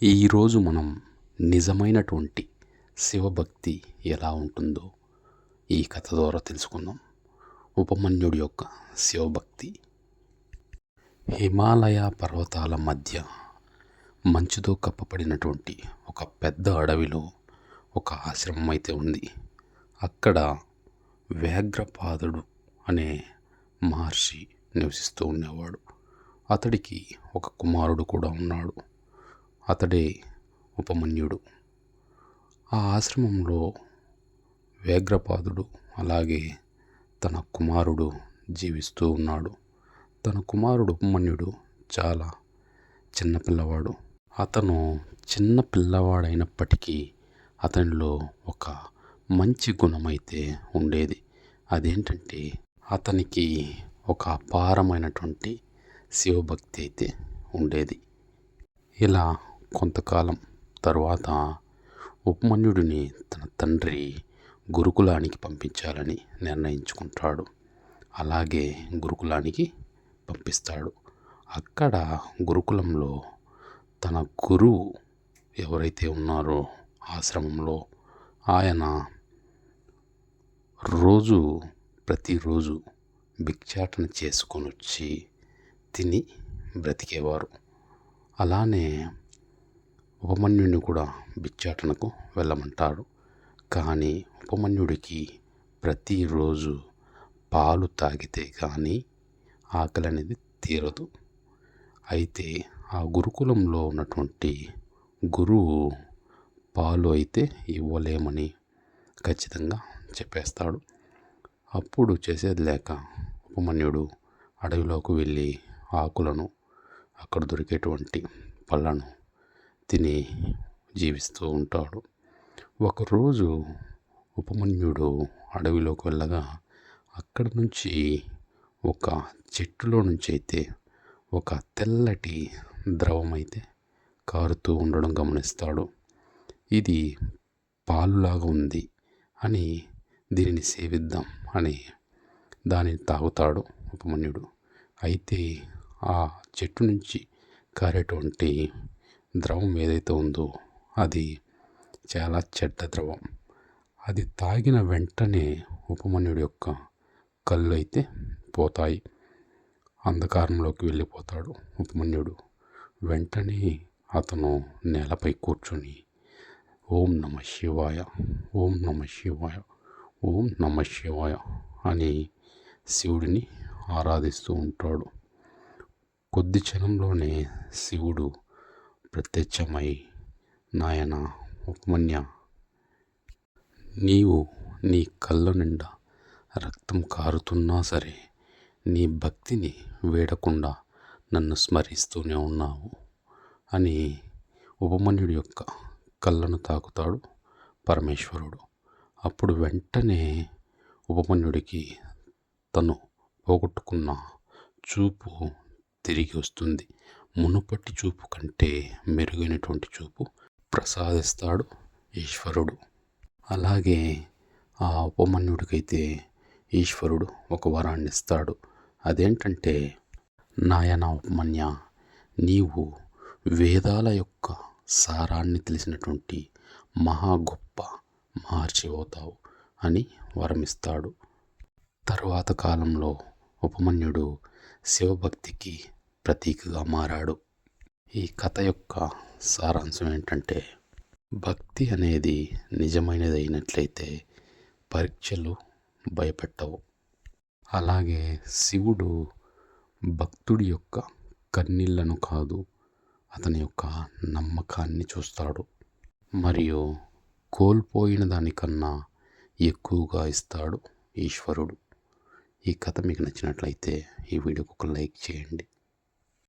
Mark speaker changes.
Speaker 1: ఈరోజు మనం నిజమైనటువంటి శివభక్తి ఎలా ఉంటుందో ఈ కథ ద్వారా తెలుసుకుందాం. ఉపమన్యుడి యొక్క శివభక్తి. హిమాలయ పర్వతాల మధ్య మంచుతో కప్పబడినటువంటి ఒక పెద్ద అడవిలో ఒక ఆశ్రమం అయితే ఉంది. అక్కడ వ్యాఘ్రపాదుడు అనే మహర్షి నివసిస్తూ ఉండేవాడు. అతడికి ఒక కుమారుడు కూడా ఉన్నాడు. అతడే ఉపమన్యుడు. ఆ ఆశ్రమంలో వ్యాఘ్రపాదుడు అలాగే తన కుమారుడు జీవిస్తూ ఉన్నాడు. తన కుమారుడు ఉపమన్యుడు చాలా చిన్నపిల్లవాడు. అతను చిన్న పిల్లవాడైనప్పటికీ అతనిలో ఒక మంచి గుణమైతే ఉండేది. అదేంటంటే అతనికి ఒక అపారమైనటువంటి శివభక్తి అయితే ఉండేది. ఇలా కొంతకాలం తరువాత ఉపమన్యుడిని తన తండ్రి గురుకులానికి పంపించాలని నిర్ణయించుకుంటాడు. అలాగే గురుకులానికి పంపిస్తాడు. అక్కడ గురుకులంలో తన గురువు ఎవరైతే ఉన్నారో ఆశ్రమంలో ఆయన ప్రతిరోజు భిక్షాటన చేసుకొని వచ్చి తిని బ్రతికేవారు. అలానే ఉపమన్యుడిని కూడా భిక్షాటనకు వెళ్ళమంటారు. కానీ ఉపమన్యుడికి ప్రతిరోజు పాలు తాగితే కానీ ఆకలి అనేది తీరదు. అయితే ఆ గురుకులంలో ఉన్నటువంటి గురువు పాలు అయితే ఇవ్వలేమని ఖచ్చితంగా చెప్పేస్తాడు. అప్పుడు చేసేది లేక ఉపమన్యుడు అడవిలోకి వెళ్ళి ఆకులను, అక్కడ దొరికేటువంటి పళ్ళను తిని జీవిస్తూ ఉంటాడు. ఒకరోజు ఉపమన్యుడు అడవిలోకి వెళ్ళగా అక్కడ నుంచి ఒక చెట్టులో నుంచి అయితే ఒక తెల్లటి ద్రవం అయితే కారుతూ ఉండడం గమనిస్తాడు. ఇది పాలులాగా ఉంది అని దీనిని సేవిద్దాం అని దానిని తాగుతాడు ఉపమన్యుడు. అయితే ఆ చెట్టు నుంచి కారేటువంటి ద్రవం ఏదైతే ఉందో అది చాలా చెడ్డ ద్రవం. అది తాగిన వెంటనే ఉపమన్యుడి యొక్క కళ్ళు అయితే పోతాయి. అంధకారంలోకి వెళ్ళిపోతాడు ఉపమన్యుడు. వెంటనే అతను నేలపై కూర్చొని ఓం నమ శివాయ, ఓం నమ శివాయ, ఓం నమ శివాయ అని శివుడిని ఆరాధిస్తూ ఉంటాడు. కొద్ది క్షణంలోనే శివుడు ప్రత్యక్షమై, నాయన ఉపమన్య, నీవు నీ కళ్ళ నిండా రక్తం కారుతున్నా సరే నీ భక్తిని వీడకుండా నన్ను స్మరిస్తూనే ఉన్నావు అని ఉపమన్యుడి యొక్క కళ్ళను తాకుతాడు పరమేశ్వరుడు. అప్పుడు వెంటనే ఉపమన్యుడికి తను పోగొట్టుకున్న చూపు తిరిగి వస్తుంది. మునుపటి చూపు కంటే మెరుగైనటువంటి చూపు ప్రసాదిస్తాడు ఈశ్వరుడు. అలాగే ఆ ఉపమన్యుడికైతే ఈశ్వరుడు ఒక వరాన్ని ఇస్తాడు. అదేంటంటే, నాయన ఉపమన్య, నీవు వేదాల యొక్క సారాన్ని తెలిసినటువంటి మహా గొప్ప మహర్షి అవుతావు అని వరమిస్తాడు. తరువాత కాలంలో ఉపమన్యుడు శివభక్తికి ప్రతీకగా మారాడు. ఈ కథ యొక్క సారాంశం ఏంటంటే, భక్తి అనేది నిజమైనది అయినట్లయితే పరీక్షలు భయపెట్టవు. అలాగే శివుడు భక్తుడి యొక్క కన్నీళ్లను కాదు, అతని యొక్క నమ్మకాన్ని చూస్తాడు. మరియు కోల్పోయిన దానికన్నా ఎక్కువగా ఇస్తాడు ఈశ్వరుడు. ఈ కథ మీకు నచ్చినట్లయితే ఈ వీడియోకి ఒక లైక్ చేయండి.